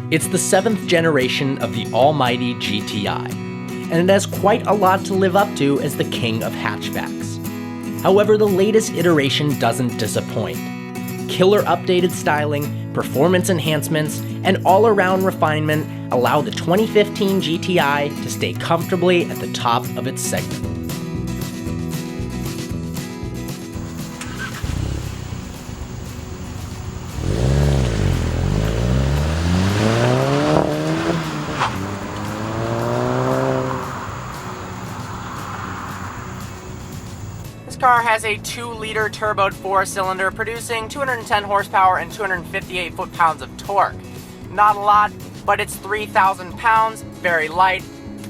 It's the 7th generation of the almighty GTI, and it has quite a lot to live up to as the king of hatchbacks. However, the latest iteration doesn't disappoint. Killer updated styling, performance enhancements, and all-around refinement allow the 2015 GTI to stay comfortably at the top of its segment. This car has a 2-liter turboed 4-cylinder producing 210 horsepower and 258 foot-pounds of torque. Not a lot, but it's 3,000 pounds, very light,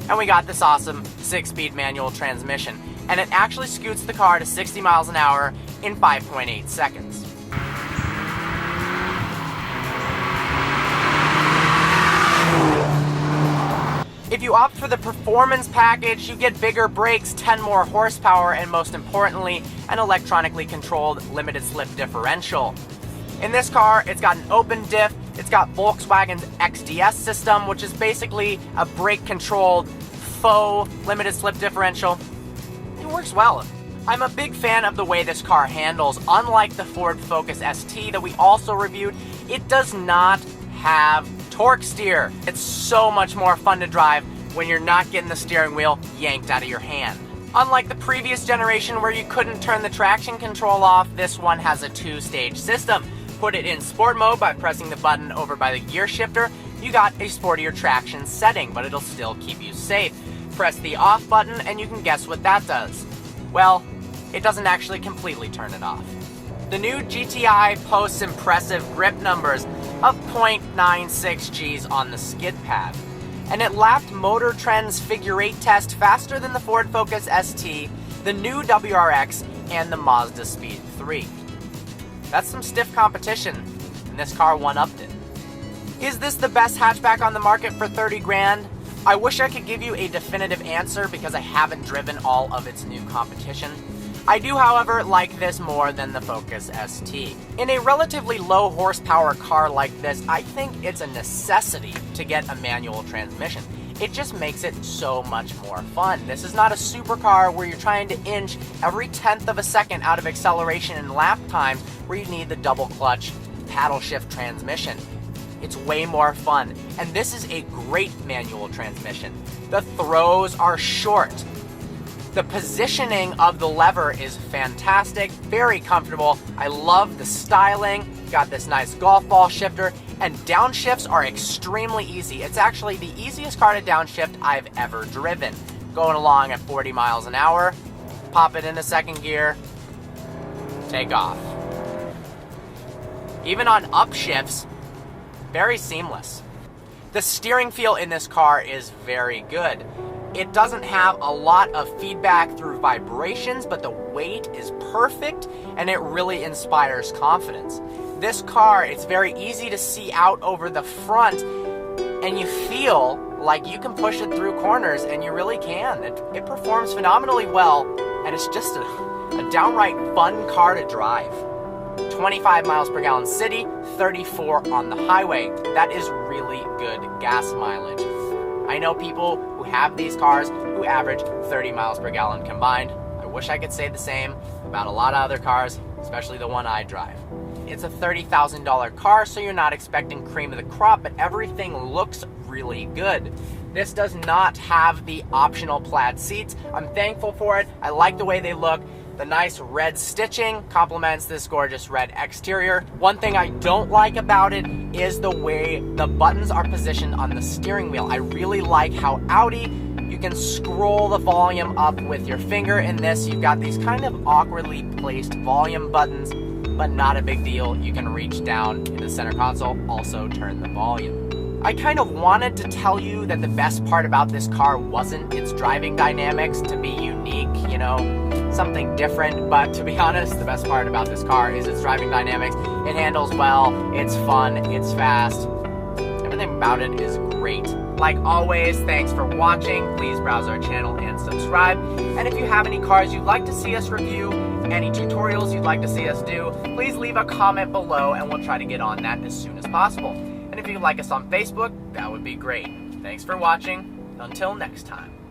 and we got this awesome 6-speed manual transmission. And it actually scoots the car to 60 miles an hour in 5.8 seconds. If you opt for the performance package, you get bigger brakes, 10 more horsepower, and most importantly, an electronically controlled limited slip differential. In this car, it's got an open diff, it's got Volkswagen's XDS system, which is basically a brake-controlled faux limited slip differential. It works well. I'm a big fan of the way this car handles. Unlike the Ford Focus ST that we also reviewed, it does not have torque steer. It's so much more fun to drive when you're not getting the steering wheel yanked out of your hand. Unlike the previous generation where you couldn't turn the traction control off, this one has a 2-stage system. Put it in sport mode by pressing the button over by the gear shifter. You got a sportier traction setting, but it'll still keep you safe. Press the off button and you can guess what that does. Well, it doesn't actually completely turn it off. The new GTI posts impressive grip numbers of 0.96 Gs on the skid pad. And it lapped Motor Trend's Figure 8 test faster than the Ford Focus ST, the new WRX, and the Mazda Speed 3. That's some stiff competition, and this car one-upped it. Is this the best hatchback on the market for 30 grand? I wish I could give you a definitive answer because I haven't driven all of its new competition. I do, however, like this more than the Focus ST. In a relatively low horsepower car like this, I think it's a necessity to get a manual transmission. It just makes it so much more fun. This is not a supercar where you're trying to inch every 1/10 of a second out of acceleration and lap times where you need the double clutch paddle shift transmission. It's way more fun, and this is a great manual transmission. The throws are short. The positioning of the lever is fantastic, very comfortable. I love the styling. Got this nice golf ball shifter, and downshifts are extremely easy. It's actually the easiest car to downshift I've ever driven. Going along at 40 miles an hour, pop it into second gear, take off. Even on upshifts, very seamless. The steering feel in this car is very good. It doesn't have a lot of feedback through vibrations, but the weight is perfect and it really inspires confidence. This car, it's very easy to see out over the front and you feel like you can push it through corners, and you really can. It performs phenomenally well, and it's just a downright fun car to drive. 25 miles per gallon city, 34 on the highway. That is really good gas mileage. I know people who have these cars who average 30 miles per gallon combined. I wish I could say the same about a lot of other cars, especially the one I drive. It's a $30,000 car, so you're not expecting cream of the crop, but everything looks really good. This does not have the optional plaid seats. I'm thankful for it. I like the way they look. The nice red stitching complements this gorgeous red exterior. One thing I don't like about it is the way the buttons are positioned on the steering wheel. I really like how Audi, you can scroll the volume up with your finger. In this, you've got these kind of awkwardly placed volume buttons, but not a big deal. You can reach down in the center console, also turn the volume. I kind of wanted to tell you that the best part about this car wasn't its driving dynamics, to be unique, you know, something different, but to be honest, the best part about this car is its driving dynamics. It handles well, it's fun, it's fast. Everything about it is great. Like always, thanks for watching. Please browse our channel and subscribe. And if you have any cars you'd like to see us review, any tutorials you'd like to see us do, please leave a comment below and we'll try to get on that as soon as possible. And if if you could like us on Facebook, that would be great. Thanks for watching. Until next time.